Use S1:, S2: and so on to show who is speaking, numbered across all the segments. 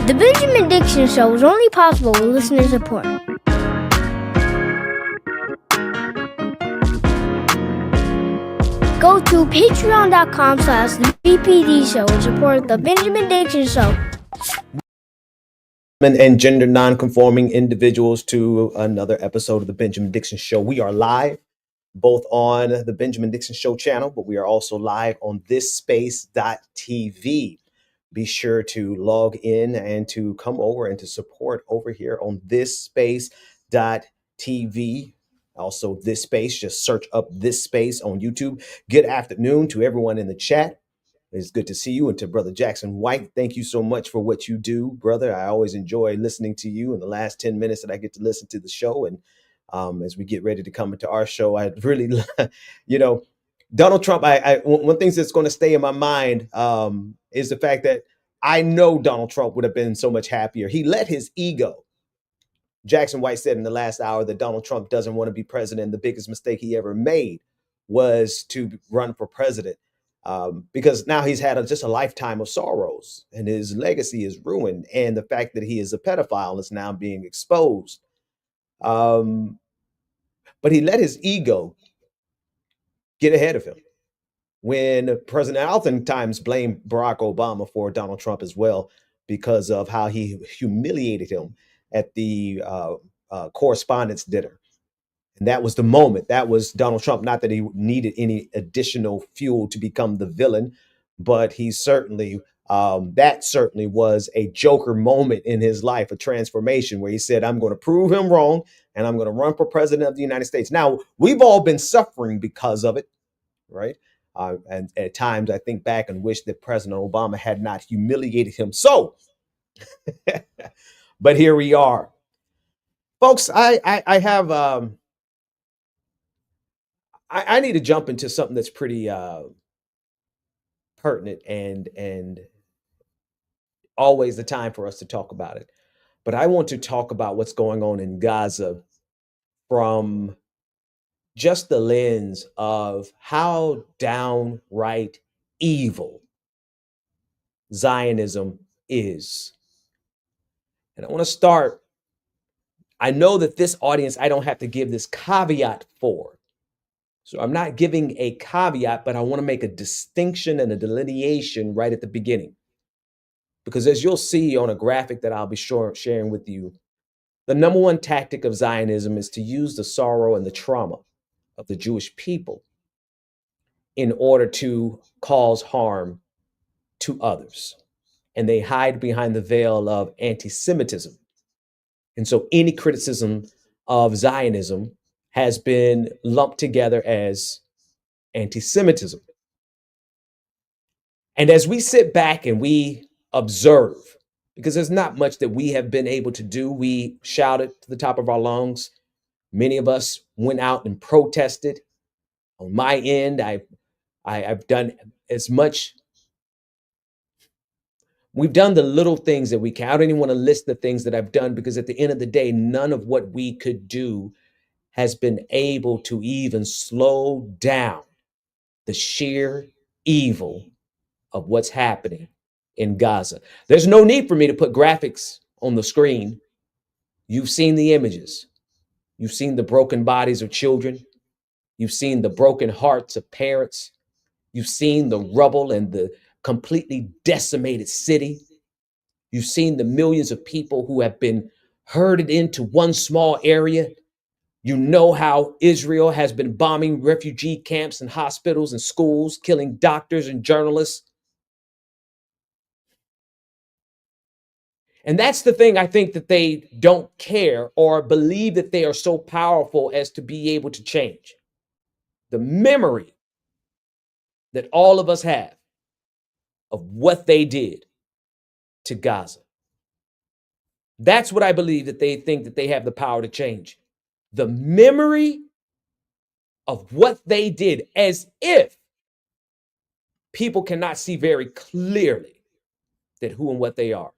S1: The Benjamin Dixon Show is only possible with listener support. Go to patreon.com/the BPD Show and support the Benjamin Dixon Show.
S2: And gender non-conforming individuals to another episode of the Benjamin Dixon Show. We are live both on the Benjamin Dixon Show channel, but we are also live on thisspace.tv. Be sure to log in and to come over and to support over here on thisspace.tv. Also, This Space, just search up This Space on YouTube. Good afternoon to everyone in the chat. It's good to see you. And to Brother Jackson White, thank you so much for what you do, brother. I always enjoy listening to you in the last 10 minutes that I get to listen to the show. And as we get ready to come into our show, I really, Donald Trump, one thing that's going to stay in my mind is the fact that I know Donald Trump would have been so much happier. He let his ego. Jackson White said in the last hour that Donald Trump doesn't want to be president. The biggest mistake he ever made was to run for president because now he's had just a lifetime of sorrows and his legacy is ruined. And the fact that he is a pedophile is now being exposed. But he let his ego get ahead of him. When President oftentimes blamed Barack Obama for Donald Trump as well because of how he humiliated him at the correspondence dinner. And that was the moment. That was Donald Trump. Not that he needed any additional fuel to become the villain, but he certainly, that certainly was a Joker moment in his life, a transformation where he said, I'm going to prove him wrong and I'm going to run for president of the United States. Now, we've all been suffering because of it, right? And at times I think back and wish that President Obama had not humiliated him so. But here we are. Folks, I need to jump into something that's pretty pertinent and always the time for us to talk about it. But I want to talk about what's going on in Gaza from just the lens of how downright evil Zionism is. And I want to start. I know that this audience, I don't have to give this caveat for. So I'm not giving a caveat, but I want to make a distinction and a delineation right at the beginning. Because as you'll see on a graphic that I'll be sharing with you, the number one tactic of Zionism is to use the sorrow and the trauma of the Jewish people in order to cause harm to others. And they hide behind the veil of anti-Semitism. And so any criticism of Zionism has been lumped together as anti-Semitism. And as we sit back and we observe, because there's not much that we have been able to do, we shouted to the top of our lungs. Many of us went out and protested. On my end, I've done as much. We've done the little things that we can. I don't even want to list the things that I've done because at the end of the day, none of what we could do has been able to even slow down the sheer evil of what's happening in Gaza. There's no need for me to put graphics on the screen. You've seen the images. You've seen the broken bodies of children. You've seen the broken hearts of parents. You've seen the rubble and the completely decimated city. You've seen the millions of people who have been herded into one small area. You know how Israel has been bombing refugee camps and hospitals and schools, killing doctors and journalists. And that's the thing I think that they don't care or believe that they are so powerful as to be able to change. The memory that all of us have of what they did to Gaza. That's what I believe that they think that they have the power to change. The memory of what they did, as if people cannot see very clearly that who and what they are.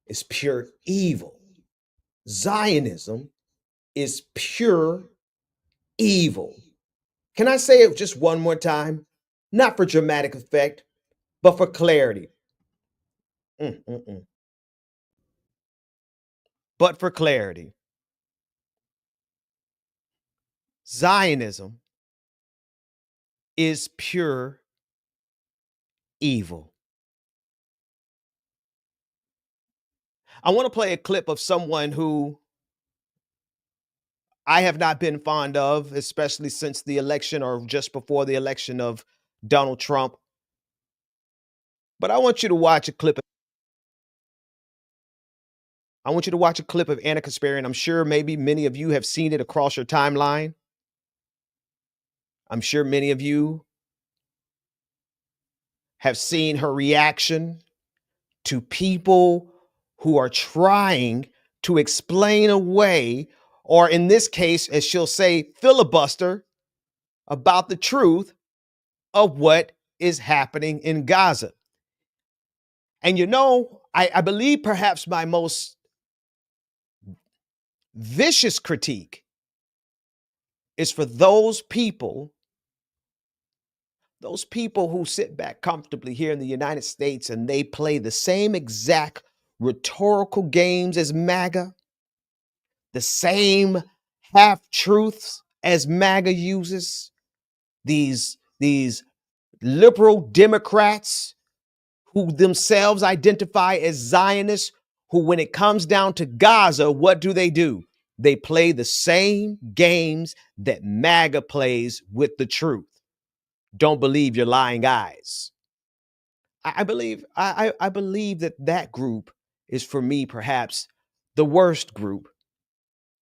S2: Is pure evil. Zionism is pure evil. Can I say it just one more time? not for dramatic effect, but for clarity. Mm-mm-mm. But for clarity. Zionism is pure evil. I want to play a clip of someone who I have not been fond of, especially since the election or just before the election of Donald Trump. But I want you to watch a clip. I want you to watch a clip of Anna Kasparian. I'm sure maybe many of you have seen it across your timeline. I'm sure many of you have seen her reaction to people who are trying to explain away, or in this case, as she'll say, filibuster about the truth of what is happening in Gaza. And you know, I believe perhaps my most vicious critique is for those people who sit back comfortably here in the United States and they play the same exact rhetorical games as MAGA, the same half truths as MAGA uses, these liberal Democrats who themselves identify as Zionists, who, when it comes down to Gaza, what do? They play the same games that MAGA plays with the truth. Don't believe your lying eyes. I believe that group is, for me, perhaps the worst group.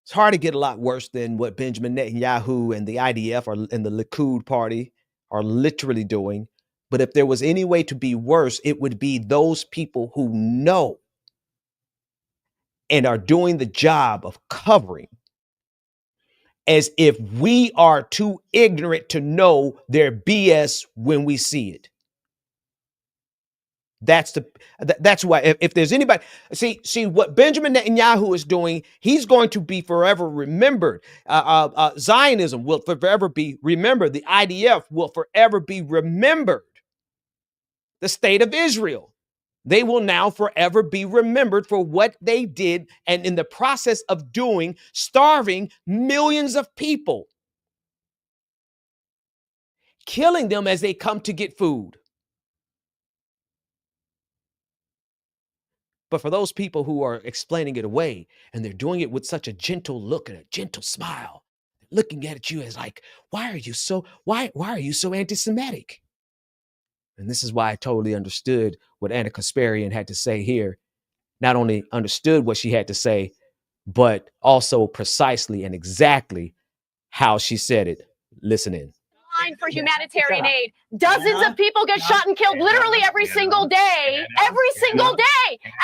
S2: It's hard to get a lot worse than what Benjamin Netanyahu and the IDF and the Likud party are literally doing. But if there was any way to be worse, it would be those people who know and are doing the job of covering as if we are too ignorant to know their BS when we see it. That's why if there's anybody, see what Benjamin Netanyahu is doing, he's going to be forever remembered. Zionism will forever be remembered. The IDF will forever be remembered. The state of Israel, they will now forever be remembered for what they did, and in the process of doing, starving millions of people, killing them as they come to get food. But for those people who are explaining it away, and they're doing it with such a gentle look and a gentle smile, looking at you as like, why are you so anti-Semitic? And this is why I totally understood what Anna Kasparian had to say here. Not only understood what she had to say, but also precisely and exactly how she said it. Listen in.
S3: For humanitarian aid. Dozens of people get shot and killed literally every single day,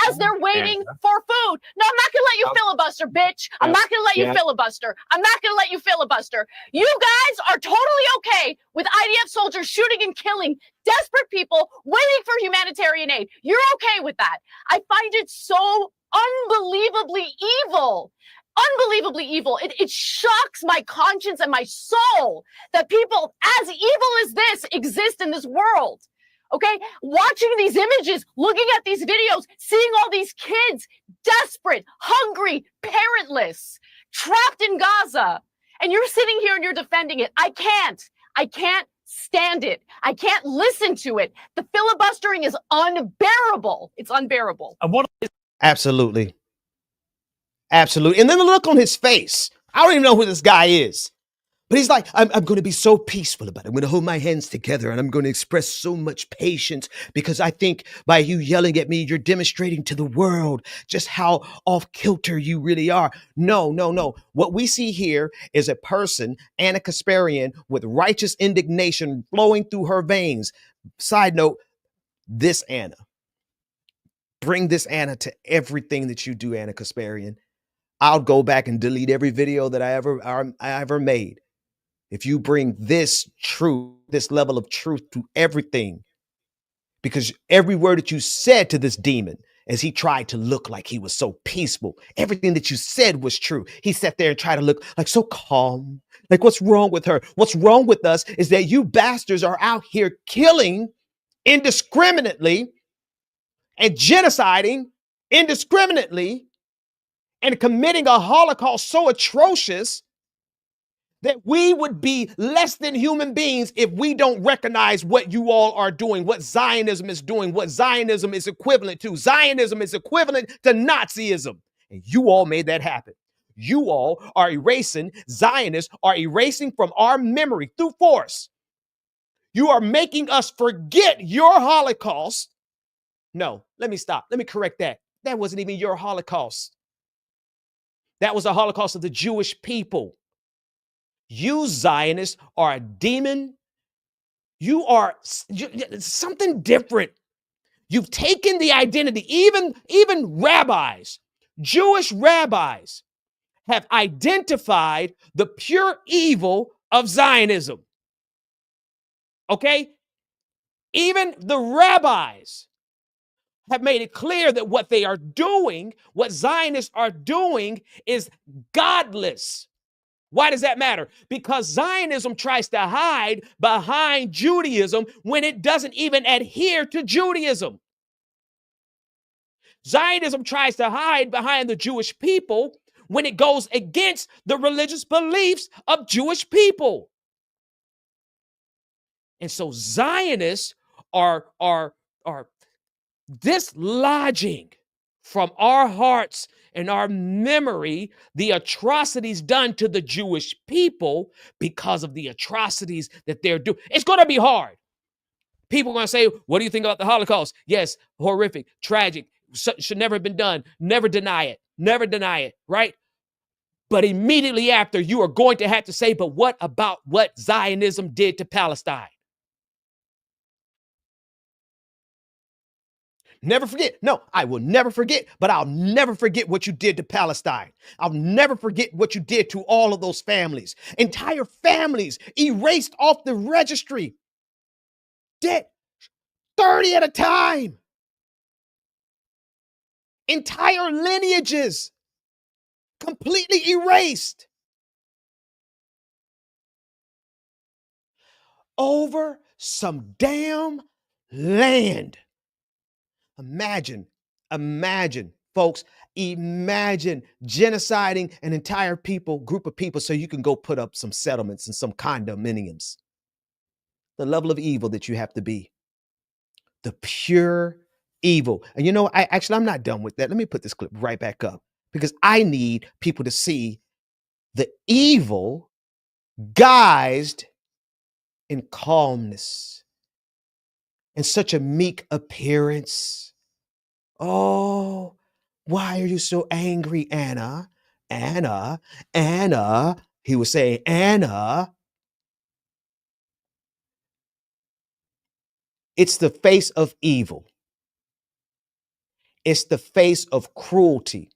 S3: as they're waiting for food. No, I'm not going to let you filibuster, bitch. I'm not going to let you filibuster. I'm not going to let you filibuster. You guys are totally okay with IDF soldiers shooting and killing desperate people waiting for humanitarian aid. You're okay with that. I find it so unbelievably evil. Unbelievably evil. It shocks my conscience and my soul that people as evil as this exist in this world. Okay, watching these images, looking at these videos, seeing all these kids desperate, hungry, parentless, trapped in Gaza, and you're sitting here and you're defending it. I can't stand it. I can't listen to it. The filibustering is unbearable. It's unbearable.
S2: Absolutely. Absolutely. And then the look on his face. I don't even know who this guy is. But he's like, I'm going to be so peaceful about it. I'm going to hold my hands together and I'm going to express so much patience because I think by you yelling at me, you're demonstrating to the world just how off kilter you really are. No. What we see here is a person, Anna Kasparian, with righteous indignation flowing through her veins. Side note, this Anna. Bring this Anna to everything that you do, Anna Kasparian. I'll go back and delete every video that I ever made. If you bring this truth, this level of truth to everything, because every word that you said to this demon, as he tried to look like he was so peaceful. Everything that you said was true. He sat there and tried to look like so calm. Like, what's wrong with her? What's wrong with us is that you bastards are out here killing indiscriminately and genociding indiscriminately and committing a Holocaust so atrocious that we would be less than human beings if we don't recognize what you all are doing, what Zionism is doing, what Zionism is equivalent to. Zionism is equivalent to Nazism. And you all made that happen. You all are erasing, Zionists are erasing from our memory through force. You are making us forget your Holocaust. No, let me stop. Let me correct that. That wasn't even your Holocaust. That was the Holocaust of the Jewish people. You Zionists are a demon. You are something different. You've taken the identity, even rabbis, Jewish rabbis have identified the pure evil of Zionism. Okay? Even the rabbis have made it clear that what they are doing, what Zionists are doing, is godless. Why does that matter? Because Zionism tries to hide behind Judaism when it doesn't even adhere to Judaism. Zionism tries to hide behind the Jewish people when it goes against the religious beliefs of Jewish people. And so Zionists are dislodging from our hearts and our memory the atrocities done to the Jewish people because of the atrocities that they're doing. It's going to be hard. People are going to say, what do you think about the Holocaust? Yes, horrific, tragic, should never have been done. Never deny it, right? But immediately after, you are going to have to say, but what about what Zionism did to Palestine? Never forget. No, I will never forget, but I'll never forget what you did to Palestine. I'll never forget what you did to all of those families. Entire families erased off the registry. Dead 30 at a time. Entire lineages completely erased. Over some damn land. Imagine, folks, imagine genociding an entire group of people so you can go put up some settlements and some condominiums. The level of evil that you have to be. The pure evil. And you know, I'm not done with that. Let me put this clip right back up because I need people to see the evil guised in calmness and such a meek appearance. Oh, why are you so angry, Anna? Anna, he was saying, Anna. It's the face of evil. It's the face of cruelty.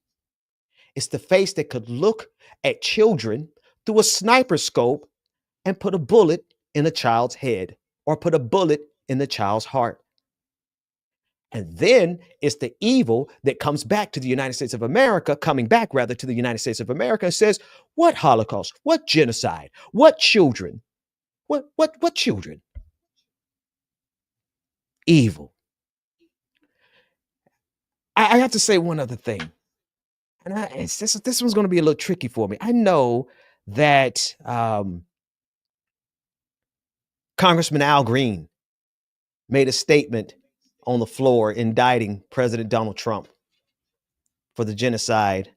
S2: It's the face that could look at children through a sniper scope and put a bullet in a child's head or put a bullet in the child's heart. And then it's the evil that comes back to the United States of America, coming back rather to the United States of America and says, what Holocaust? What genocide? What children? What children? Evil. I have to say one other thing. And this one's going to be a little tricky for me. I know that Congressman Al Green made a statement on the floor indicting President Donald Trump for the genocide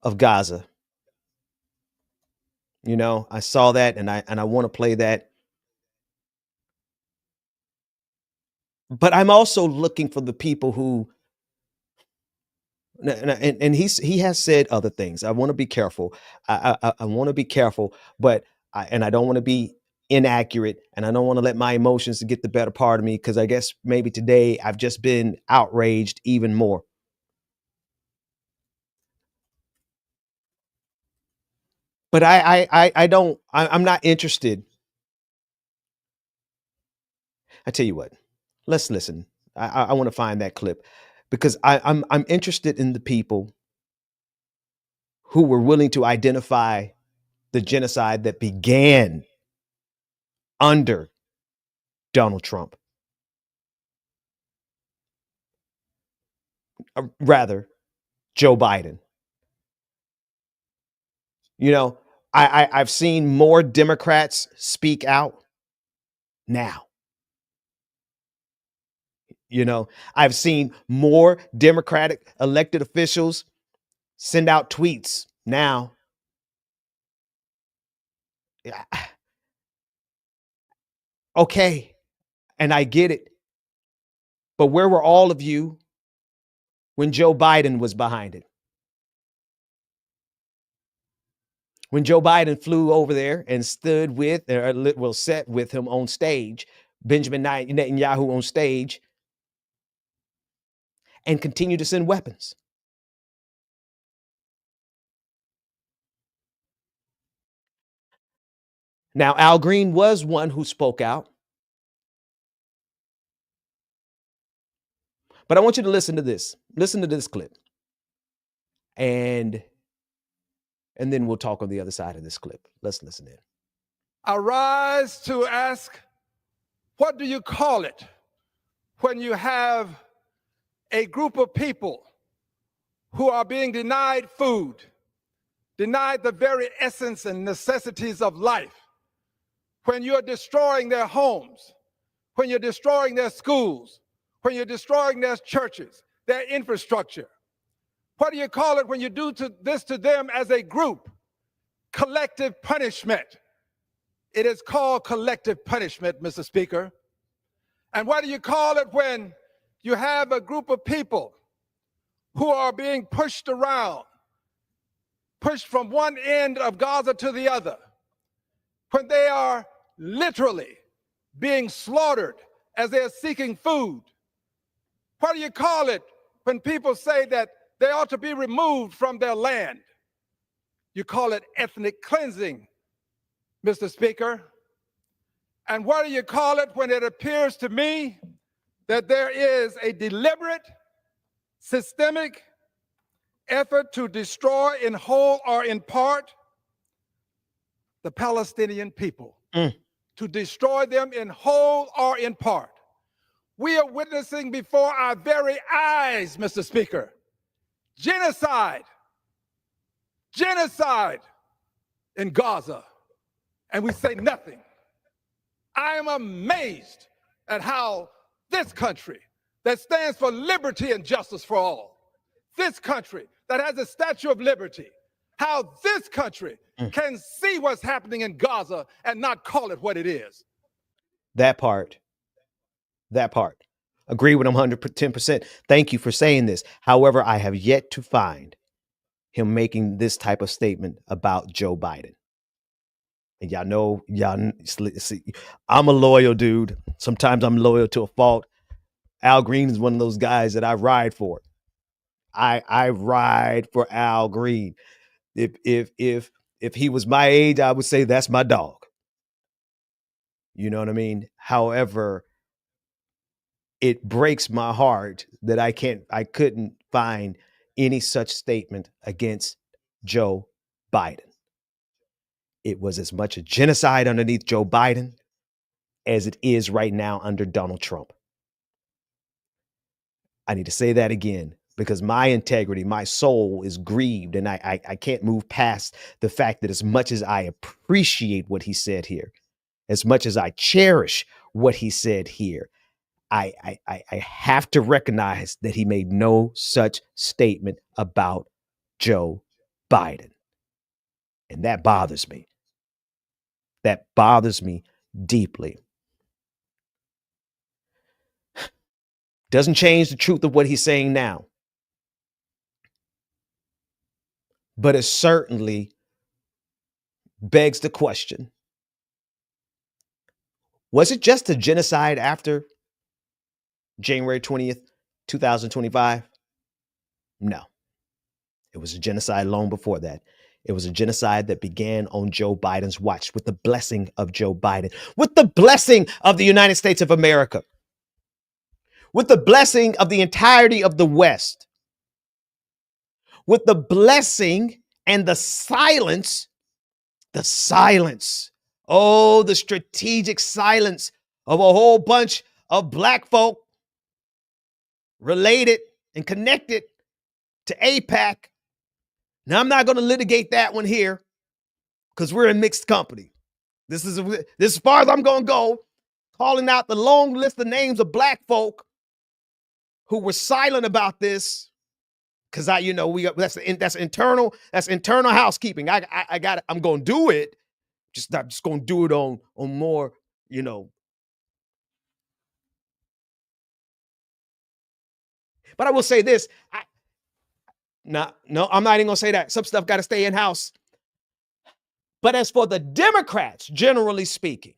S2: of Gaza. You know, I saw that and I want to play that. But I'm also looking for the people who, and he has said other things. I want to be careful. I want to be careful, but I don't want to be inaccurate, and I don't want to let my emotions get the better part of me, because I guess maybe today I've just been outraged even more. But I'm not interested. I tell you what, Let's listen. I want to find that clip because I'm interested in the people who were willing to identify the genocide that began under Donald Trump. Rather, Joe Biden. You know, I've seen more Democrats speak out now. You know, I've seen more Democratic elected officials send out tweets now. Yeah. Okay, and I get it. But where were all of you when Joe Biden was behind it? When Joe Biden flew over there and stood with, or sat with him on stage, Benjamin Netanyahu on stage, and continued to send weapons. Now, Al Green was one who spoke out. But I want you to listen to this. Listen to this clip. And then we'll talk on the other side of this clip. Let's listen in.
S4: I rise to ask, what do you call it when you have a group of people who are being denied food, denied the very essence and necessities of life, when you're destroying their homes, when you're destroying their schools, when you're destroying their churches, their infrastructure? What do you call it when you do this to them as a group? Collective punishment. It is called collective punishment, Mr. Speaker. And what do you call it when you have a group of people who are being pushed around, pushed from one end of Gaza to the other, when they are literally being slaughtered as they're seeking food? What do you call it when people say that they ought to be removed from their land? You call it ethnic cleansing, Mr. Speaker. And what do you call it when it appears to me that there is a deliberate, systemic effort to destroy in whole or in part the Palestinian people, to destroy them in whole or in part? We are witnessing before our very eyes, Mr. Speaker, genocide in Gaza, and we say nothing. I am amazed at how this country that stands for liberty and justice for all, this country that has a Statue of Liberty, how this country can see what's happening in Gaza and not call it what it is.
S2: That part. Agree with him 110%. Thank you for saying this. However, I have yet to find him making this type of statement about Joe Biden. And see, I'm a loyal dude. Sometimes I'm loyal to a fault. Al Green is one of those guys that I ride for. I ride for Al Green. If he was my age, I would say that's my dog. You know what I mean? However, it breaks my heart that I couldn't find any such statement against Joe Biden. It was as much a genocide underneath Joe Biden as it is right now under Donald Trump. I need to say that again because my integrity, my soul is grieved, and I can't move past the fact that as much as I appreciate what he said here, as much as I cherish what he said here, I have to recognize that he made no such statement about Joe Biden. And that bothers me. That bothers me deeply. Doesn't change the truth of what he's saying now. But it certainly begs the question, was it just a genocide after January 20th, 2025? No. It was a genocide long before that. It was a genocide that began on Joe Biden's watch with the blessing of Joe Biden, with the blessing of the United States of America. with the blessing of the entirety of the West, with the blessing and the silence, oh, the strategic silence of a whole bunch of black folk related and connected to AIPAC. Now, I'm not going to litigate that one here because we're in mixed company. This is as far as I'm going to go, calling out the long list of names of black folk who were silent about this, because that's internal housekeeping. I got it. I'm going to do it. I'm just going to do it on more, But I will say this. No, I'm not even going to say that. Some stuff got to stay in house. But as for the Democrats, generally speaking,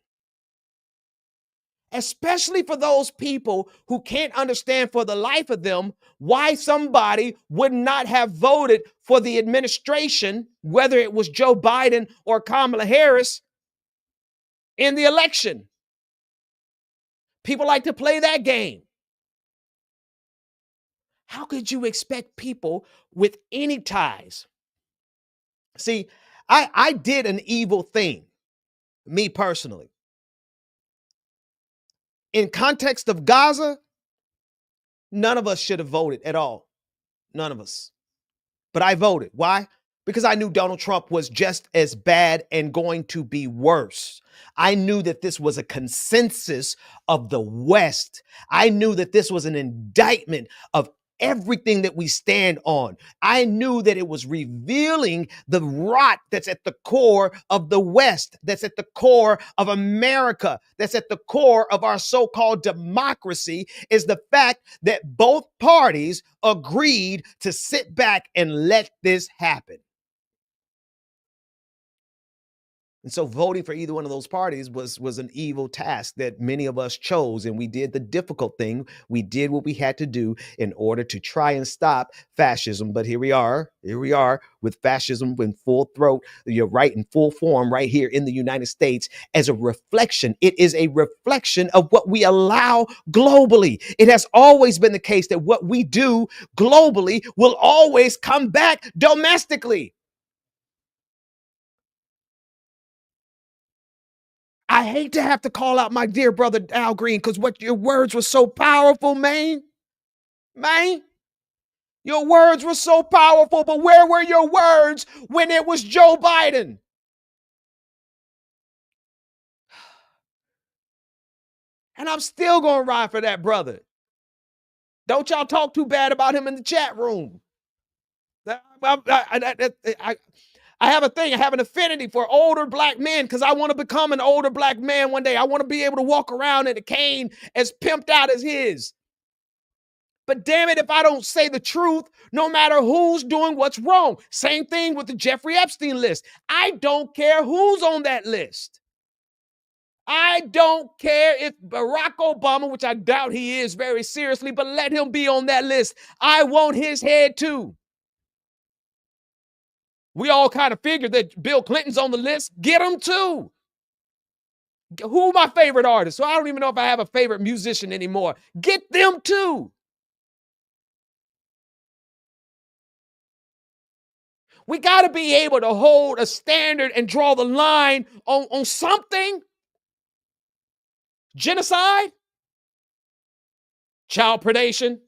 S2: especially for those people who can't understand for the life of them why somebody would not have voted for the administration, whether it was Joe Biden or Kamala Harris, in the election. People like to play that game. How could you expect people with any ties? See, I did an evil thing, me personally. In context of Gaza, none of us should have voted at all. None of us. But I voted. Why? Because I knew Donald Trump was just as bad and going to be worse. I knew that this was a consensus of the West. I knew that this was an indictment of everything that we stand on. I knew that it was revealing the rot that's at the core of the West, that's at the core of America, that's at the core of our so-called democracy, is the fact that both parties agreed to sit back and let this happen. And so voting for either one of those parties was an evil task that many of us chose. And we did the difficult thing. We did what we had to do in order to try and stop fascism. But here we are with fascism in full throat, you're right, in full form right here in the United States as a reflection. It is a reflection of what we allow globally. It has always been the case that what we do globally will always come back domestically. I hate to have to call out my dear brother Al Green, because what your words were so powerful, man. Your words were so powerful, but where were your words when it was Joe Biden? And I'm still going to ride for that brother. Don't y'all talk too bad about him in the chat room. I have a thing. I have an affinity for older black men because I want to become an older black man one day. I want to be able to walk around in a cane as pimped out as his. But damn it, if I don't say the truth, no matter who's doing what's wrong. Same thing with the Jeffrey Epstein list. I don't care who's on that list. I don't care if Barack Obama, which I doubt he is very seriously, but let him be on that list. I want his head too. We all kind of figured that Bill Clinton's on the list. Get him too. Who are my favorite artists? So I don't even know if I have a favorite musician anymore. Get them too. We got to be able to hold a standard and draw the line on something. Genocide, child predation.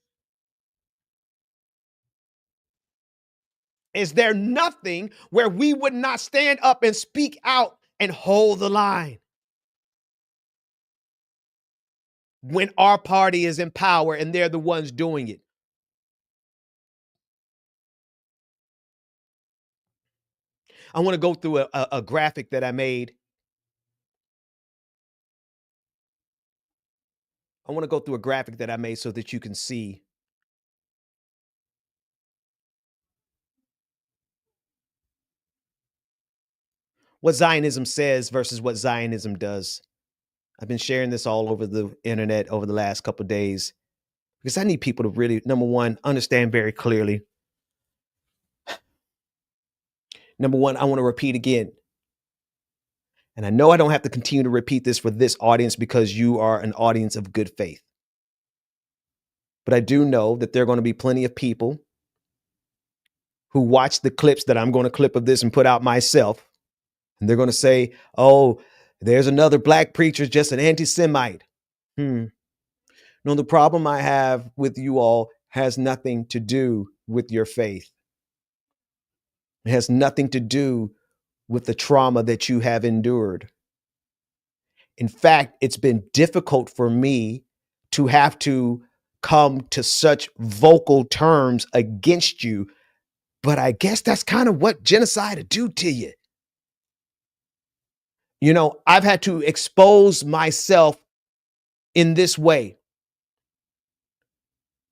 S2: Is there nothing where we would not stand up and speak out and hold the line? When our party is in power and they're the ones doing it. I want to go through a graphic that I made. So that you can see what Zionism says versus what Zionism does. I've been sharing this all over the internet over the last couple of days because I need people to really, number one, understand very clearly. Number one, I want to repeat again. And I know I don't have to continue to repeat this for this audience because you are an audience of good faith. But I do know that there are going to be plenty of people who watch the clips that I'm going to clip of this and put out myself. And they're going to say, oh, there's another black preacher, just an anti-Semite. No, the problem I have with you all has nothing to do with your faith. It has nothing to do with the trauma that you have endured. In fact, it's been difficult for me to have to come to such vocal terms against you, but I guess that's kind of what genocide will do to you. You know, I've had to expose myself in this way,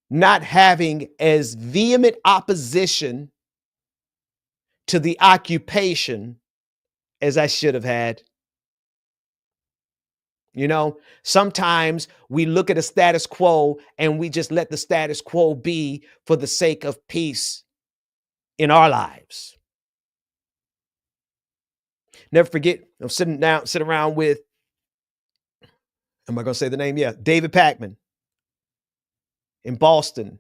S2: not having as vehement opposition to the occupation as I should have had. You know, sometimes we look at a status quo and we just let the status quo be for the sake of peace in our lives. Never forget, I'm sitting around with, am I going to say the name? Yeah, David Pakman in Boston.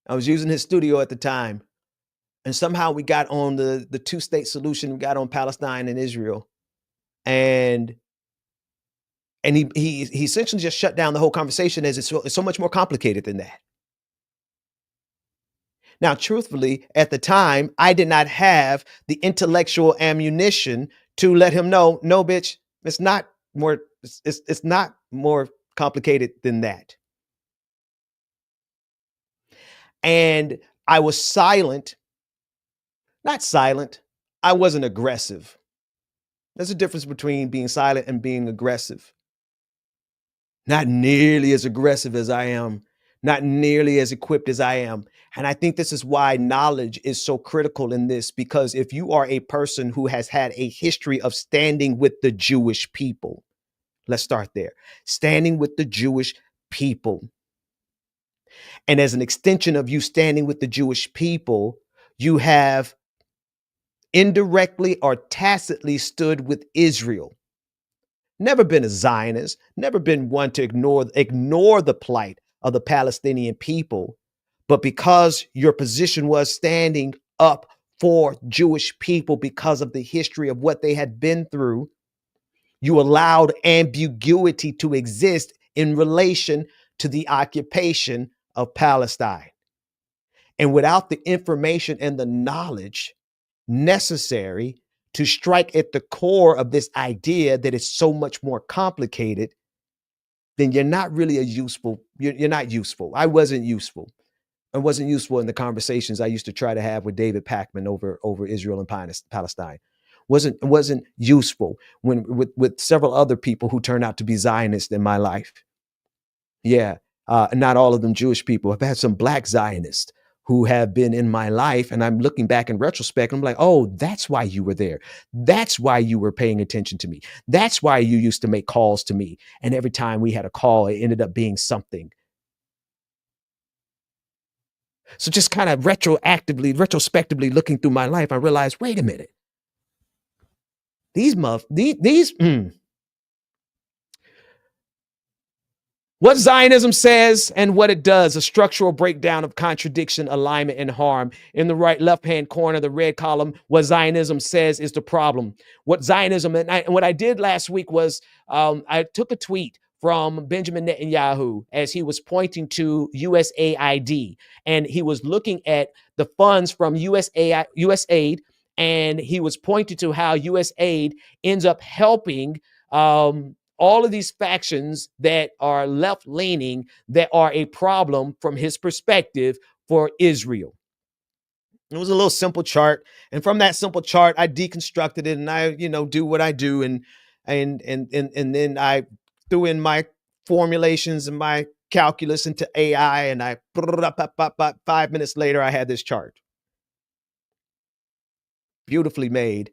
S2: I was using his studio at the time. And somehow we got on the two-state solution. We got on Palestine and Israel. And he essentially just shut down the whole conversation as it's so much more complicated than that. Now, truthfully, at the time, I did not have the intellectual ammunition to let him know, no, bitch, it's not more complicated than that. And I was silent. Not silent. I wasn't aggressive. There's a difference between being silent and being aggressive. Not nearly as aggressive as I am, not nearly as equipped as I am. And I think this is why knowledge is so critical in this, because if you are a person who has had a history of standing with the Jewish people, let's start there, standing with the Jewish people. And as an extension of you standing with the Jewish people, you have indirectly or tacitly stood with Israel. Never been a Zionist, never been one to ignore the plight of the Palestinian people. But because your position was standing up for Jewish people because of the history of what they had been through, you allowed ambiguity to exist in relation to the occupation of Palestine. And without the information and the knowledge necessary to strike at the core of this idea that it's so much more complicated, then you're not really you're not useful. I wasn't useful. I wasn't useful in the conversations I used to try to have with David Pakman over Israel and Palestine. Wasn't useful when with several other people who turned out to be Zionists in my life. Yeah, not all of them Jewish people. I've had some black Zionists who have been in my life, and I'm looking back in retrospect, and I'm like, oh, that's why you were there. That's why you were paying attention to me. That's why you used to make calls to me. And every time we had a call, it ended up being something. So just kind of retrospectively looking through my life, I realized, wait a minute. What Zionism says and what it does, a structural breakdown of contradiction, alignment, and harm. In the left-hand corner, the red column, what Zionism says is the problem. What Zionism, and what I did last week was I took a tweet from Benjamin Netanyahu as he was pointing to USAID, and he was looking at the funds from USAID, and he was pointing to how USAID ends up helping all of these factions that are left-leaning that are a problem from his perspective for Israel. It was a little simple chart, and from that simple chart, I deconstructed it, and I, do what I do, and then I threw in my formulations and my calculus into AI, and 5 minutes later, I had this chart, beautifully made.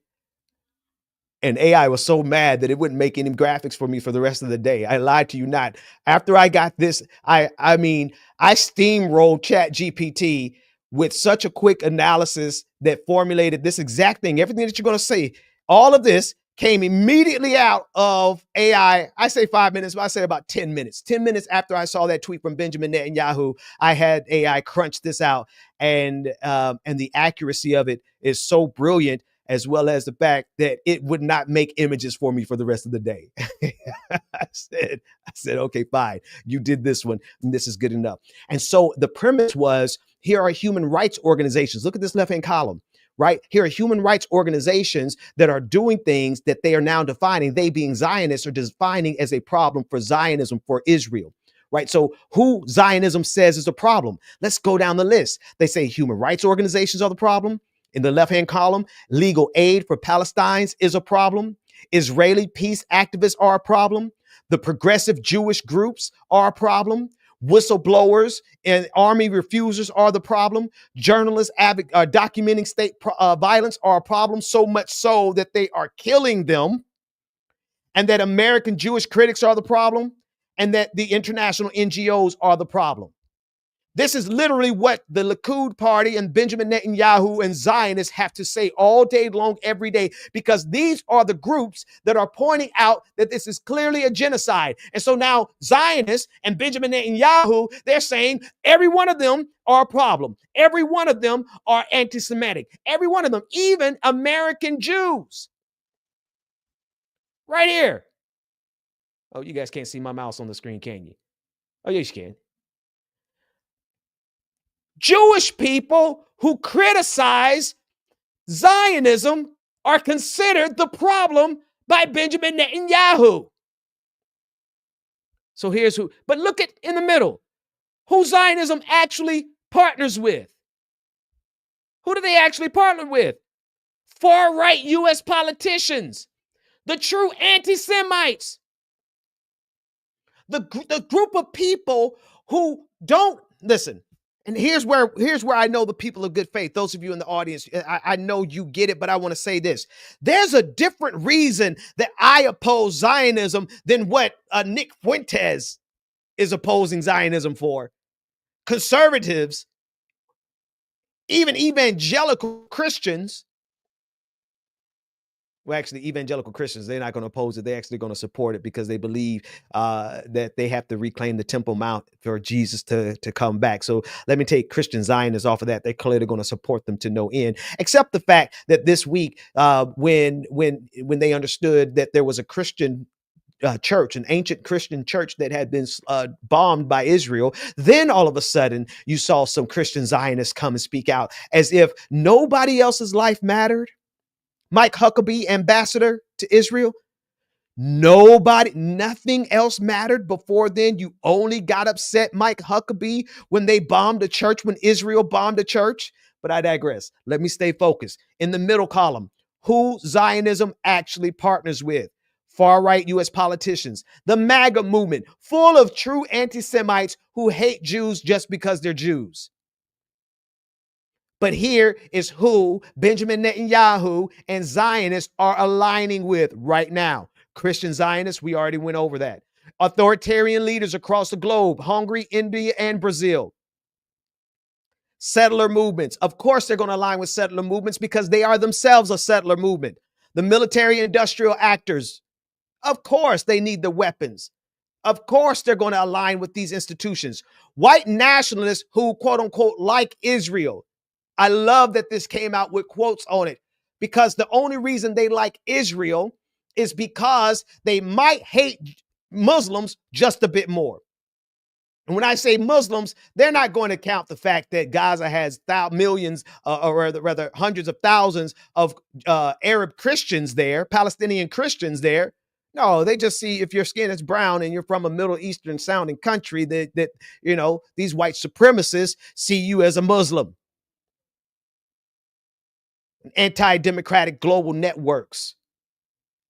S2: And AI was so mad that it wouldn't make any graphics for me for the rest of the day. I lied to you not. After I got this, I steamrolled ChatGPT with such a quick analysis that formulated this exact thing. Everything that you're going to say, all of this came immediately out of AI. I say 5 minutes, but I say about 10 minutes. 10 minutes after I saw that tweet from Benjamin Netanyahu, I had AI crunch this out, and the accuracy of it is so brilliant, as well as the fact that it would not make images for me for the rest of the day. I said, okay, fine. You did this one, and this is good enough. And so the premise was, here are human rights organizations. Look at this left-hand column. Right? Here are human rights organizations that are doing things that they are now defining, they being Zionists, are defining as a problem for Zionism, for Israel. Right? So who Zionism says is a problem? Let's go down the list. They say human rights organizations are the problem. In the left-hand column, legal aid for Palestine is a problem. Israeli peace activists are a problem. The progressive Jewish groups are a problem. Whistleblowers and army refusers are the problem. Journalists documenting state violence are a problem, so much so that they are killing them, and that American Jewish critics are the problem, and that the international NGOs are the problem. This is literally what the Likud party and Benjamin Netanyahu and Zionists have to say all day long, every day, because these are the groups that are pointing out that this is clearly a genocide. And so now Zionists and Benjamin Netanyahu, they're saying every one of them are a problem. Every one of them are anti-Semitic. Every one of them, even American Jews. Right here. Oh, you guys can't see my mouse on the screen, can you? Oh, yes, you can. Jewish people who criticize Zionism are considered the problem by Benjamin Netanyahu. So here's who, but look at in the middle, who Zionism actually partners with. Who do they actually partner with? Far-right U.S. politicians, the true anti-Semites, the group of people who don't listen. And here's where I know the people of good faith, those of you in the audience, I know you get it, but I want to say this. There's a different reason that I oppose Zionism than what Nick Fuentes is opposing Zionism for. Conservatives, even evangelical Christians, well, actually, evangelical Christians, they're not going to oppose it. They're actually going to support it because they believe that they have to reclaim the Temple Mount for Jesus to come back. So let me take Christian Zionists off of that. They're clearly going to support them to no end, except the fact that this week, when they understood that there was a Christian church, an ancient Christian church that had been bombed by Israel, then all of a sudden you saw some Christian Zionists come and speak out as if nobody else's life mattered. Mike Huckabee, ambassador to Israel. Nothing else mattered before then. You only got upset, Mike Huckabee, when they bombed a church, when Israel bombed a church. But I digress. Let me stay focused. In the middle column, who Zionism actually partners with. Far-right U.S. politicians. The MAGA movement, full of true anti-Semites who hate Jews just because they're Jews. But here is who Benjamin Netanyahu and Zionists are aligning with right now. Christian Zionists, we already went over that. Authoritarian leaders across the globe, Hungary, India, and Brazil. Settler movements. Of course, they're going to align with settler movements because they are themselves a settler movement. The military industrial actors. Of course, they need the weapons. Of course, they're going to align with these institutions. White nationalists who, quote unquote, like Israel. I love that this came out with quotes on it, because the only reason they like Israel is because they might hate Muslims just a bit more. And when I say Muslims, they're not going to count the fact that Gaza has millions, or rather hundreds of thousands of Arab Christians there, Palestinian Christians there. No, they just see if your skin is brown and you're from a Middle Eastern sounding country, that you know, these white supremacists see you as a Muslim. Anti-democratic global networks.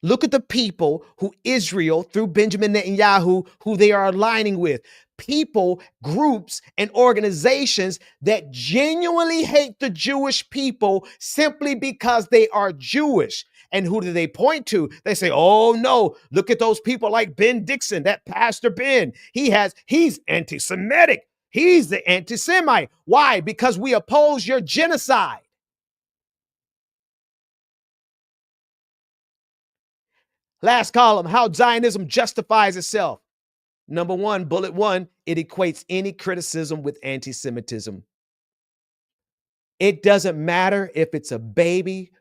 S2: Look at the people who Israel, through Benjamin Netanyahu, who they are aligning with. People, groups, and organizations that genuinely hate the Jewish people simply because they are Jewish. And who do they point to? They say, oh no, look at those people like Ben Dixon, that Pastor Ben. He's anti-Semitic. He's the anti-Semite. Why? Because we oppose your genocide. Last column, how Zionism justifies itself. Number one, bullet one, it equates any criticism with anti-Semitism. It doesn't matter if it's a baby.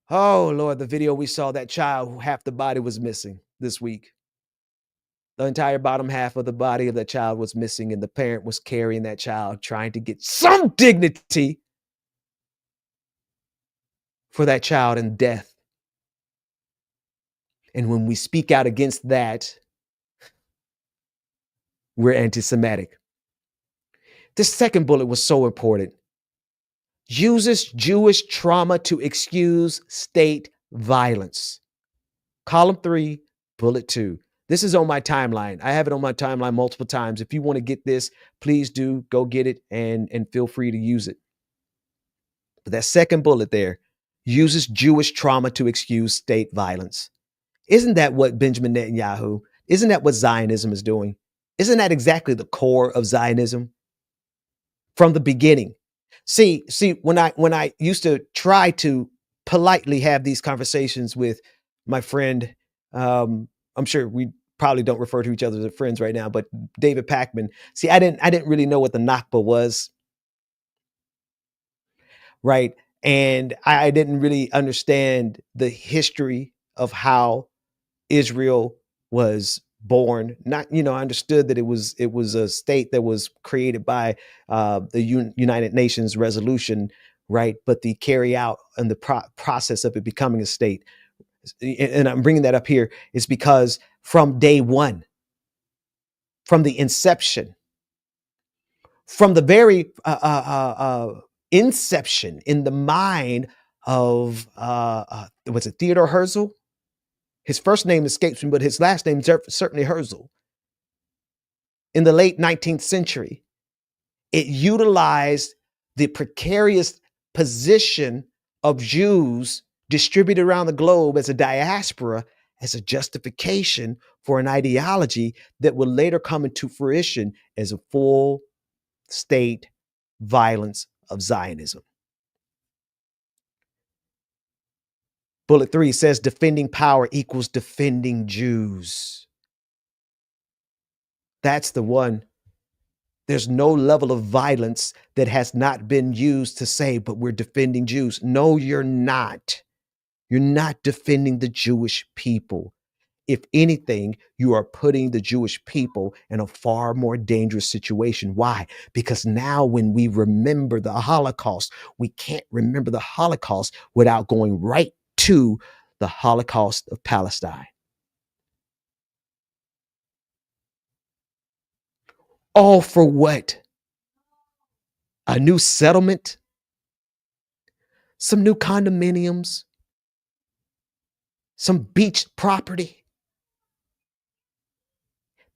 S2: Oh, Lord, the video we saw, that child who half the body was missing this week. The entire bottom half of the body of that child was missing, and the parent was carrying that child, trying to get some dignity for that child in death. And when we speak out against that, we're anti-Semitic. This second bullet was so important. Uses Jewish trauma to excuse state violence. Column 3, bullet 2. This is on my timeline. I have it on my timeline multiple times. If you want to get this, please do go get it and feel free to use it. But that second bullet there, uses Jewish trauma to excuse state violence. Isn't that what Benjamin Netanyahu, isn't that what Zionism is doing? Isn't that exactly the core of Zionism? From the beginning. See, when I used to try to politely have these conversations with my friend, I'm sure we probably don't refer to each other as friends right now, but David Packman. See, I didn't really know what the Nakba was, right? And I didn't really understand the history of how Israel was born. Not, I understood that it was a state that was created by the United Nations resolution, right? But the carry out and the process of it becoming a state, and I'm bringing that up here, is because from day one, from the inception, from the very inception in the mind of was it Theodore Herzl? His first name escapes me, but his last name is certainly Herzl. In the late 19th century, it utilized the precarious position of Jews distributed around the globe as a diaspora as a justification for an ideology that would later come into fruition as a full state violence of Zionism. Bullet 3 says defending power equals defending Jews. That's the one. There's no level of violence that has not been used to say, but we're defending Jews. No, you're not. You're not defending the Jewish people. If anything, you are putting the Jewish people in a far more dangerous situation. Why? Because now when we remember the Holocaust, we can't remember the Holocaust without going right to the Holocaust of Palestine. All for what? A new settlement? Some new condominiums? Some beach property?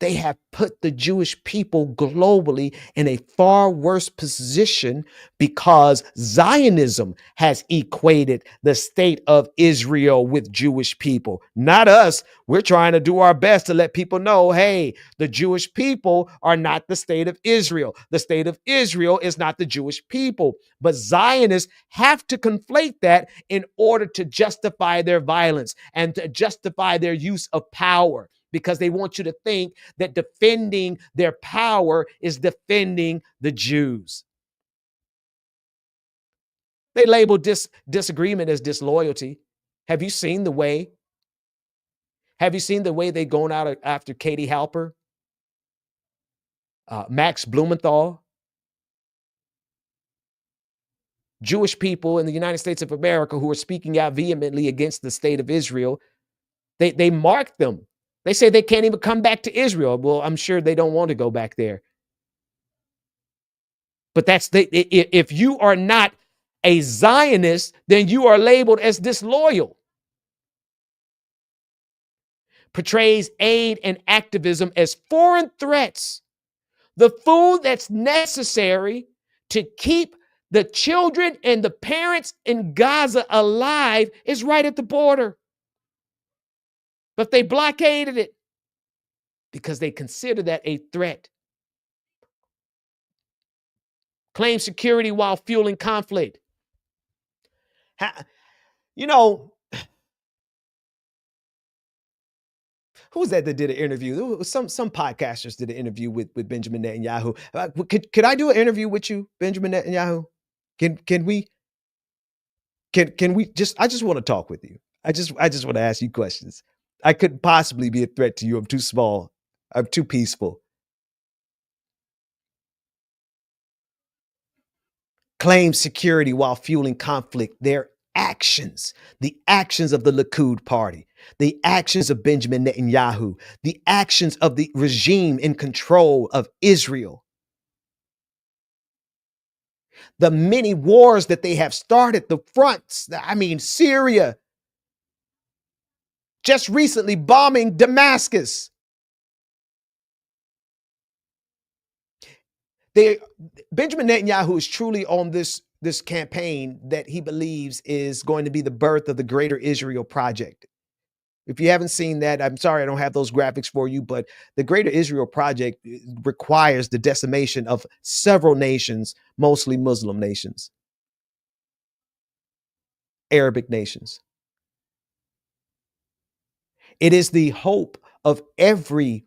S2: They have put the Jewish people globally in a far worse position because Zionism has equated the state of Israel with Jewish people. Not us. We're trying to do our best to let people know, hey, the Jewish people are not the state of Israel. The state of Israel is not the Jewish people. But Zionists have to conflate that in order to justify their violence and to justify their use of power, because they want you to think that defending their power is defending the Jews. They label disagreement as disloyalty. Have you seen the way? Have you seen the way they're going out after Katie Halper, Max Blumenthal? Jewish people in the United States of America who are speaking out vehemently against the state of Israel, they mark them. They say they can't even come back to Israel. Well, I'm sure they don't want to go back there. But if you are not a Zionist, then you are labeled as disloyal. Portrays aid and activism as foreign threats. The food that's necessary to keep the children and the parents in Gaza alive is right at the border. But they blockaded it because they consider that a threat. Claim security while fueling conflict. You know, who was that did an interview? It was some podcasters did an interview with Benjamin Netanyahu. Could I do an interview with you, Benjamin Netanyahu? Can we just? I just want to talk with you. I just want to ask you questions. I couldn't possibly be a threat to you. I'm too small. I'm too peaceful. Claim security while fueling conflict. Their actions, the actions of the Likud party, the actions of Benjamin Netanyahu, the actions of the regime in control of Israel, the many wars that they have started, the fronts, Syria, just recently bombing Damascus. Benjamin Netanyahu is truly on this campaign that he believes is going to be the birth of the Greater Israel Project. If you haven't seen that, I'm sorry I don't have those graphics for you, but the Greater Israel Project requires the decimation of several nations, mostly Muslim nations, Arabic nations. It is the hope of every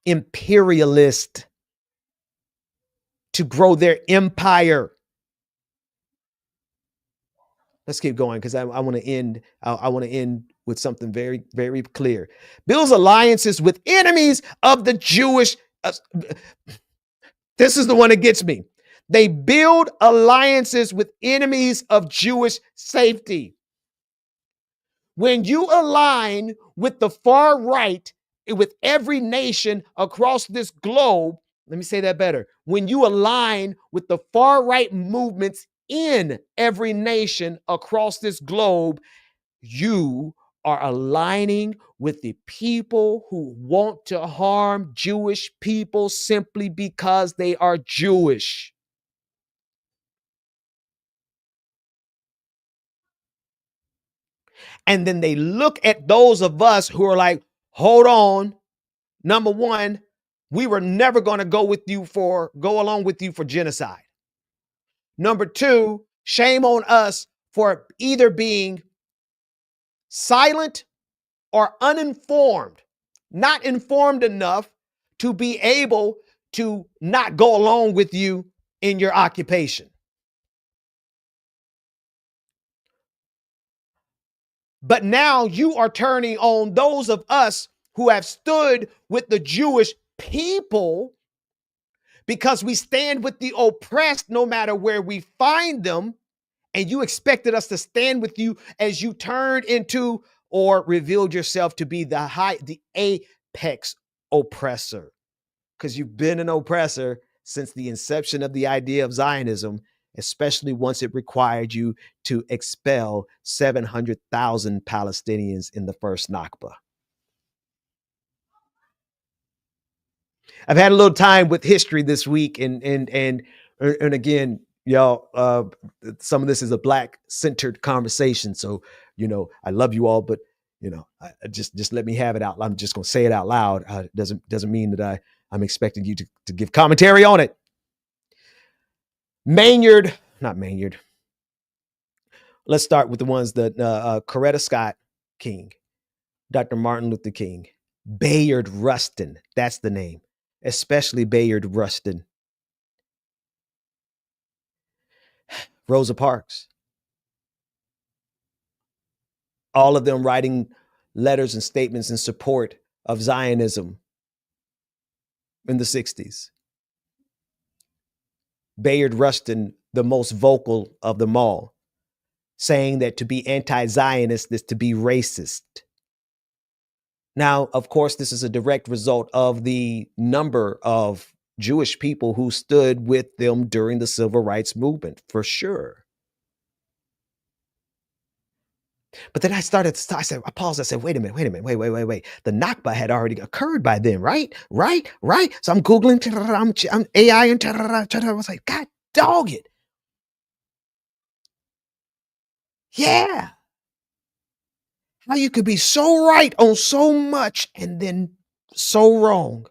S2: imperialist to grow their empire. Let's keep going because I want to end. I want to end with something very, very clear. Builds alliances with enemies of the Jewish. This is the one that gets me. They build alliances with enemies of Jewish safety. When you align with the far right, with every nation across this globe, let me say that better. When you align with the far right movements in every nation across this globe, you are aligning with the people who want to harm Jewish people simply because they are Jewish. And then they look at those of us who are like, hold on. Number one, we were never going to go along with you for genocide. Number two, shame on us for either being silent or uninformed, not informed enough to be able to not go along with you in your occupation. But now you are turning on those of us who have stood with the Jewish people because we stand with the oppressed no matter where we find them. And you expected us to stand with you as you turned into or revealed yourself to be the apex oppressor. Because you've been an oppressor since the inception of the idea of Zionism, especially once it required you to expel 700,000 Palestinians in the first Nakba. I've had a little time with history this week, and again, y'all, some of this is a Black-centered conversation, so I love you all, but I just let me have it out. I'm just gonna say it out loud. It doesn't mean that I'm expecting you to give commentary on it. Not Maynard. Let's start with the ones that Coretta Scott King, Dr. Martin Luther King, Bayard Rustin. That's the name. Especially Bayard Rustin, Rosa Parks, all of them writing letters and statements in support of Zionism in the 60s. Bayard Rustin, the most vocal of them all, saying that to be anti-Zionist is to be racist. Now, of course, this is a direct result of the number of Jewish people who stood with them during the civil rights movement, for sure. But then I paused, I said, wait a minute. The Nakba had already occurred by then, right? So I'm Googling, I'm AI, and I was like, God dog it. Yeah. How you could be so right on so much and then so wrong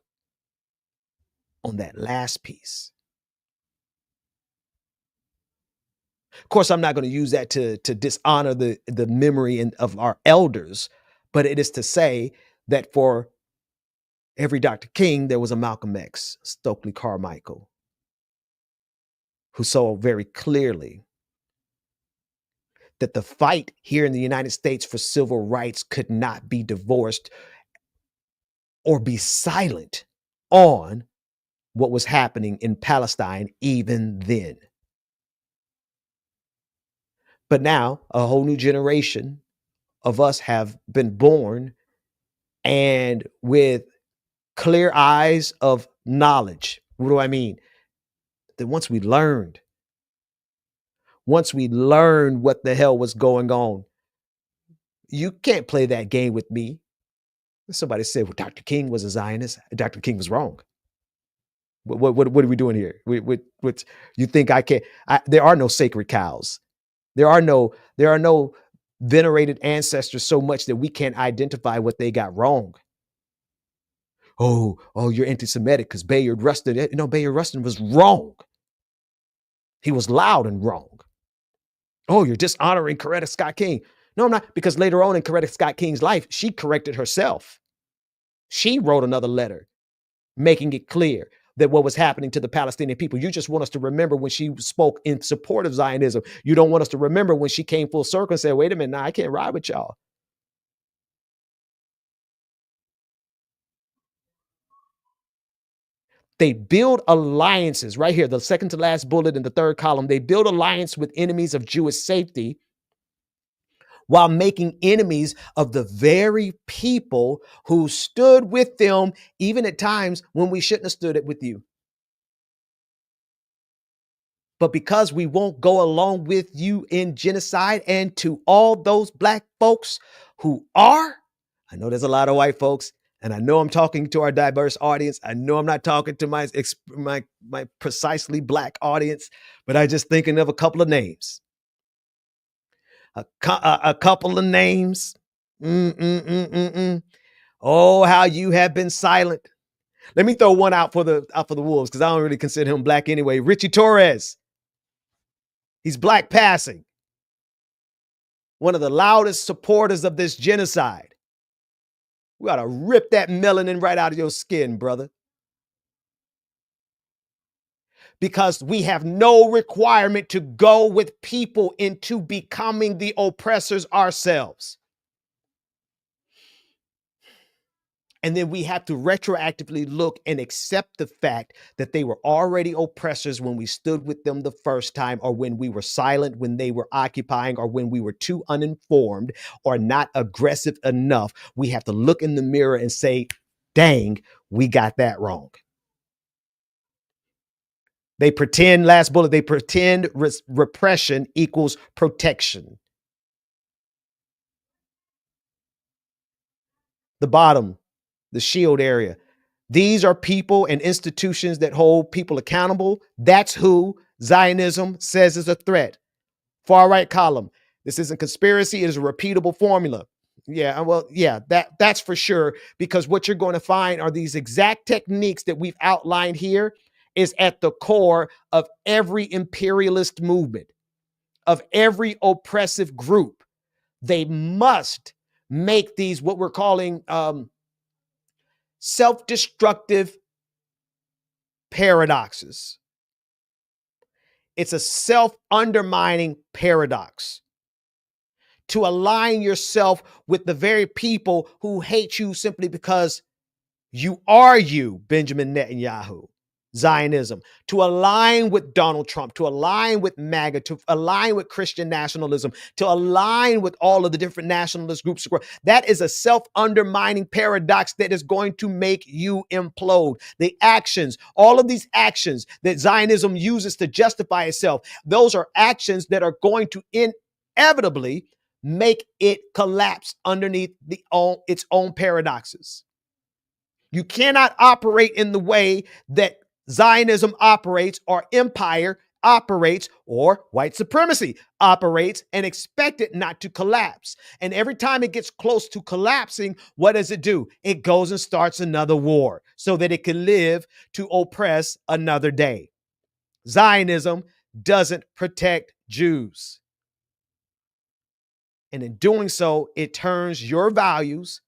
S2: on that last piece. Of course, I'm not going to use that to dishonor the memory of our elders, But it is to say that for every Dr. King, there was a Malcolm X, Stokely Carmichael, who saw very clearly that the fight here in the United States for civil rights could not be divorced or be silent on what was happening in Palestine even then. But now a whole new generation of us have been born, and with clear eyes of knowledge. What do I mean? That once we learned what the hell was going on, you can't play that game with me. Somebody said, well, Dr. King was a Zionist. Dr. King was wrong. What are we doing here? What you think I can't? There are no sacred cows. There are no venerated ancestors so much that we can't identify what they got wrong. Oh, you're anti-Semitic because Bayard Rustin. Bayard Rustin was wrong. He was loud and wrong. Oh, you're dishonoring Coretta Scott King. No, I'm not, because later on in Coretta Scott King's life, she corrected herself. She wrote another letter making it clear that what was happening to the Palestinian people. You just want us to remember when she spoke in support of Zionism. You don't want us to remember when she came full circle and said, wait a minute, now I can't ride with y'all. They build alliances right here, the second to last bullet in the third column. They build alliance with enemies of Jewish safety while making enemies of the very people who stood with them, even at times when we shouldn't have stood it with you. But because we won't go along with you in genocide, and to all those black folks who are, I know there's a lot of white folks, and I know I'm talking to our diverse audience. I know I'm not talking to my precisely black audience, but I'm just thinking of a couple of names. A couple of names. Oh, how you have been silent. Let me throw one out for the wolves, because I don't really consider him black anyway. Richie Torres. He's black passing. One of the loudest supporters of this genocide. We ought to rip that melanin right out of your skin, brother. Because we have no requirement to go with people into becoming the oppressors ourselves. And then we have to retroactively look and accept the fact that they were already oppressors when we stood with them the first time, or when we were silent when they were occupying, or when we were too uninformed or not aggressive enough. We have to look in the mirror and say, dang, we got that wrong. They pretend, last bullet, they pretend repression equals protection. The bottom, the shield area. These are people and institutions that hold people accountable. That's who Zionism says is a threat. Far right column. This isn't conspiracy. It is a repeatable formula. Yeah, well, yeah, that's for sure, because what you're going to find are these exact techniques that we've outlined here is at the core of every imperialist movement, of every oppressive group. They must make these what we're calling self-destructive paradoxes. It's a self-undermining paradox. To align yourself with the very people who hate you simply because you are you, Benjamin Netanyahu. Zionism, to align with Donald Trump, to align with MAGA, to align with Christian nationalism, to align with all of the different nationalist groups. That is a self-undermining paradox that is going to make you implode. The actions, all of these actions that Zionism uses to justify itself, those are actions that are going to inevitably make it collapse underneath its own paradoxes. You cannot operate in the way that Zionism operates, or empire operates, or white supremacy operates, and expect it not to collapse. And every time it gets close to collapsing, what does it do? It goes and starts another war so that it can live to oppress another day. Zionism doesn't protect Jews. And in doing so, it turns your values,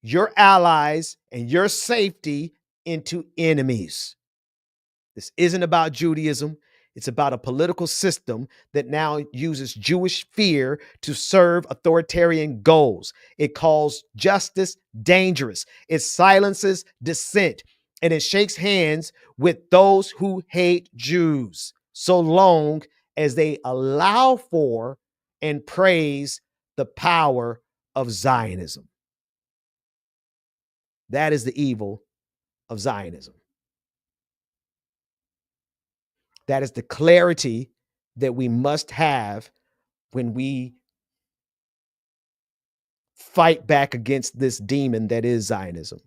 S2: your allies, and your safety into enemies. This isn't about Judaism. It's about a political system that now uses Jewish fear to serve authoritarian goals. It calls justice dangerous. It silences dissent. And it shakes hands with those who hate Jews so long as they allow for and praise the power of Zionism. That is the evil of Zionism. That is the clarity that we must have when we fight back against this demon that is Zionism.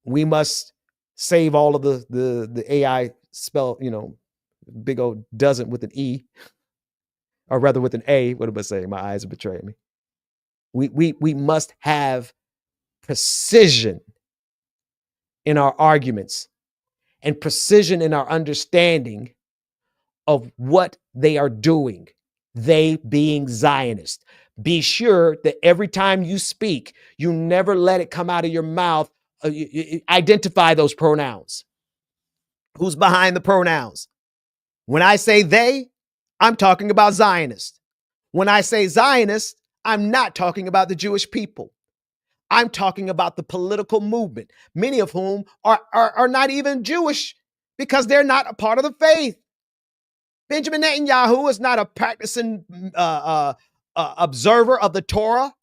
S2: We must save all of the AI spell, big old doesn't with an E, or rather with an A. What am I saying? My eyes are betraying me. We must have precision in our arguments and precision in our understanding of what they are doing, they being Zionists. Be sure that every time you speak, you never let it come out of your mouth. Identify those pronouns. Who's behind the pronouns? When I say they, I'm talking about Zionists. When I say Zionist, I'm not talking about the Jewish people. I'm talking about the political movement, many of whom are not even Jewish because they're not a part of the faith. Benjamin Netanyahu is not a practicing observer of the Torah.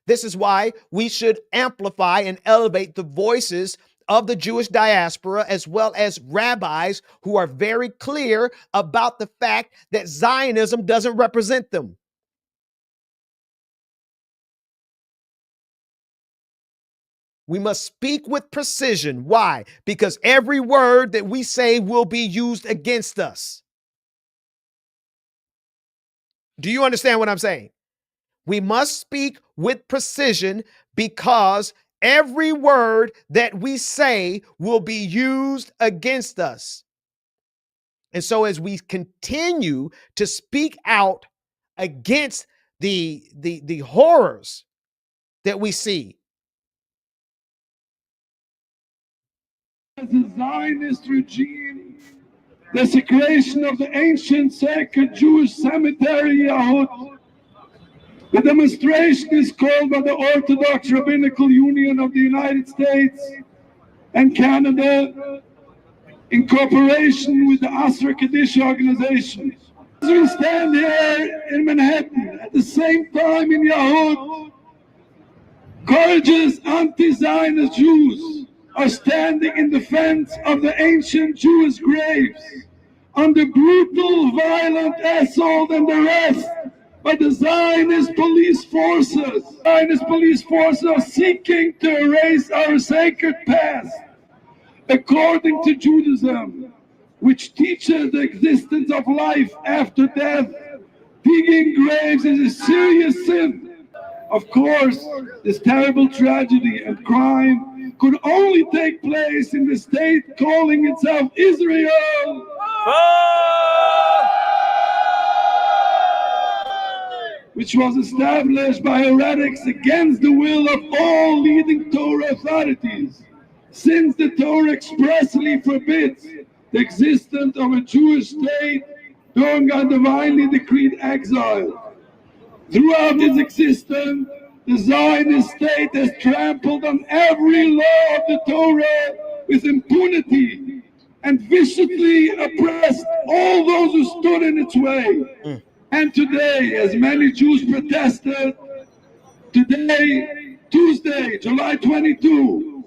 S2: This is why we should amplify and elevate the voices of the Jewish diaspora, as well as rabbis who are very clear about the fact that Zionism doesn't represent them. We must speak with precision. Why? Because every word that we say will be used against us. Do you understand what I'm saying? We must speak with precision because every word that we say will be used against us. And so as we continue to speak out against the horrors that we see,
S5: the Zionist regime, desecration of the ancient sacred Jewish cemetery Yahud. The demonstration is called by the Orthodox Rabbinical Union of the United States and Canada in cooperation with the Asra Kaddish organization. As we stand here in Manhattan, at the same time in Yahud, courageous anti-Zionist Jews are standing in defense of the ancient Jewish graves under brutal, violent assault and arrest by the Zionist police forces. Zionist police forces are seeking to erase our sacred past. According to Judaism, which teaches the existence of life after death, digging graves is a serious sin. Of course, this terrible tragedy and crime could only take place in the state calling itself Israel. Which was established by heretics against the will of all leading Torah authorities, since the Torah expressly forbids the existence of a Jewish state during a divinely decreed exile. Throughout its existence, the Zionist state has trampled on every law of the Torah with impunity and viciously oppressed all those who stood in its way. And today, as many Jews protested, today, Tuesday, July 22,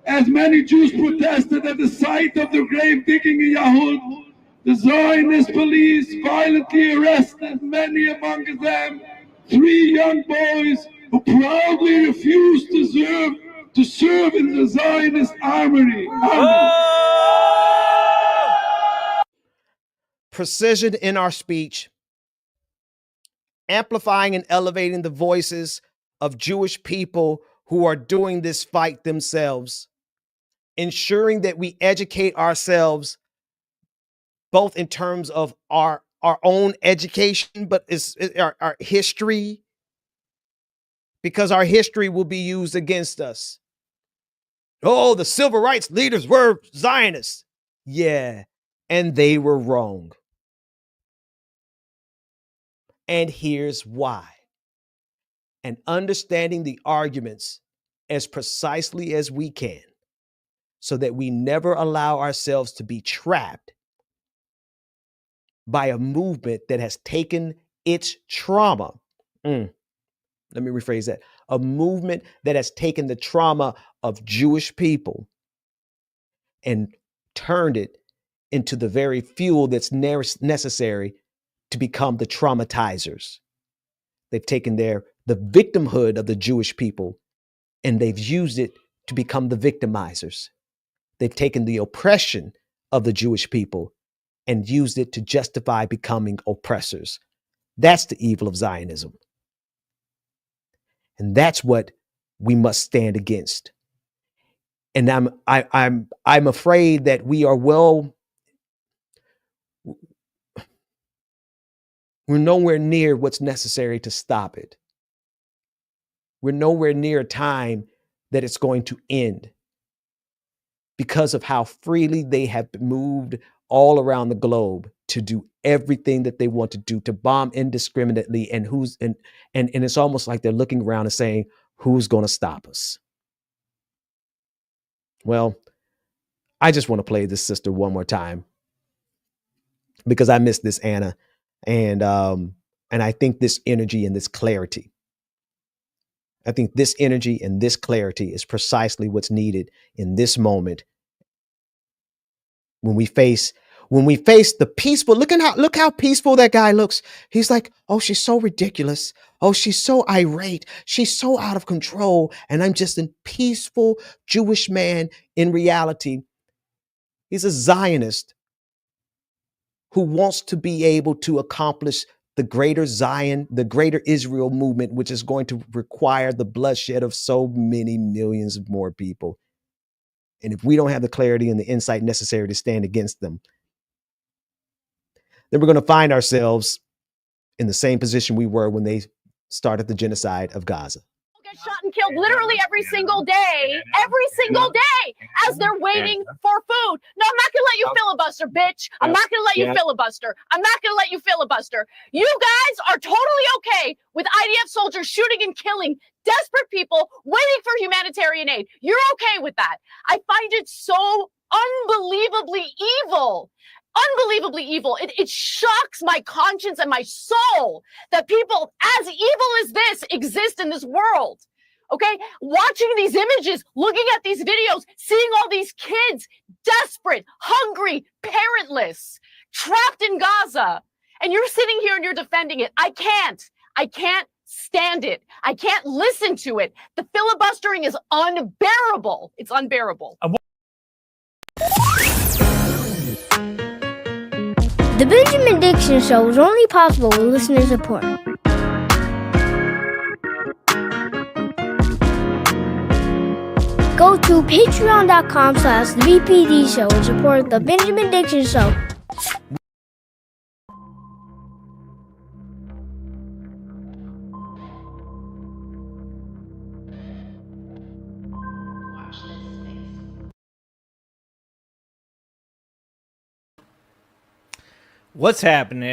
S5: as many Jews protested at the site of the grave digging in Yahud, the Zionist police violently arrested many among them 3 young boys who proudly refused to serve in the Zionist army.
S2: precision in our speech, amplifying and elevating the voices of Jewish people who are doing this fight themselves, ensuring that we educate ourselves both in terms of our own education, but it's our history, because our history will be used against us. Oh, the civil rights leaders were Zionists. Yeah, and they were wrong. And here's why. And understanding the arguments as precisely as we can, so that we never allow ourselves to be trapped by a movement that has taken its trauma. Let me rephrase that. A movement that has taken the trauma of Jewish people and turned it into the very fuel that's necessary to become the traumatizers. They've taken the victimhood of the Jewish people and they've used it to become the victimizers. They've taken the oppression of the Jewish people and used it to justify becoming oppressors. That's the evil of Zionism. And that's what we must stand against. And I'm afraid that we're nowhere near what's necessary to stop it. We're nowhere near a time that it's going to end, because of how freely they have moved all around the globe to do everything that they want to do, to bomb indiscriminately, and it's almost like they're looking around and saying, who's going to stop us? Well, I just want to play this sister one more time because I miss this Anna, and I think this energy and this clarity. I think this energy and this clarity is precisely what's needed in this moment. When we face the peaceful, look how peaceful that guy looks. He's like, oh, she's so ridiculous. Oh, she's so irate. She's so out of control. And I'm just a peaceful Jewish man. In reality, he's a Zionist who wants to be able to accomplish the greater Zion, the greater Israel movement, which is going to require the bloodshed of so many millions of more people. And if we don't have the clarity and the insight necessary to stand against them, then we're going to find ourselves in the same position we were when they started the genocide of Gaza.
S3: Get shot and killed literally every single day, as they're waiting for food. No, I'm not gonna let you filibuster, bitch. I'm not gonna let you filibuster. I'm not gonna let you filibuster. You guys are totally okay with IDF soldiers shooting and killing desperate people waiting for humanitarian aid. You're okay with that. I find it so unbelievably evil. Unbelievably evil. It shocks my conscience and my soul that people as evil as this exist in this world. Okay? Watching these images, looking at these videos, seeing all these kids desperate, hungry, parentless, trapped in Gaza. And you're sitting here and you're defending it. I can't stand it. I can't listen to it. The filibustering is unbearable. It's unbearable.
S1: The Benjamin Dixon Show is only possible with listener support. Go to patreon.com/BPD Show and support the Benjamin Dixon Show.
S6: What's happening?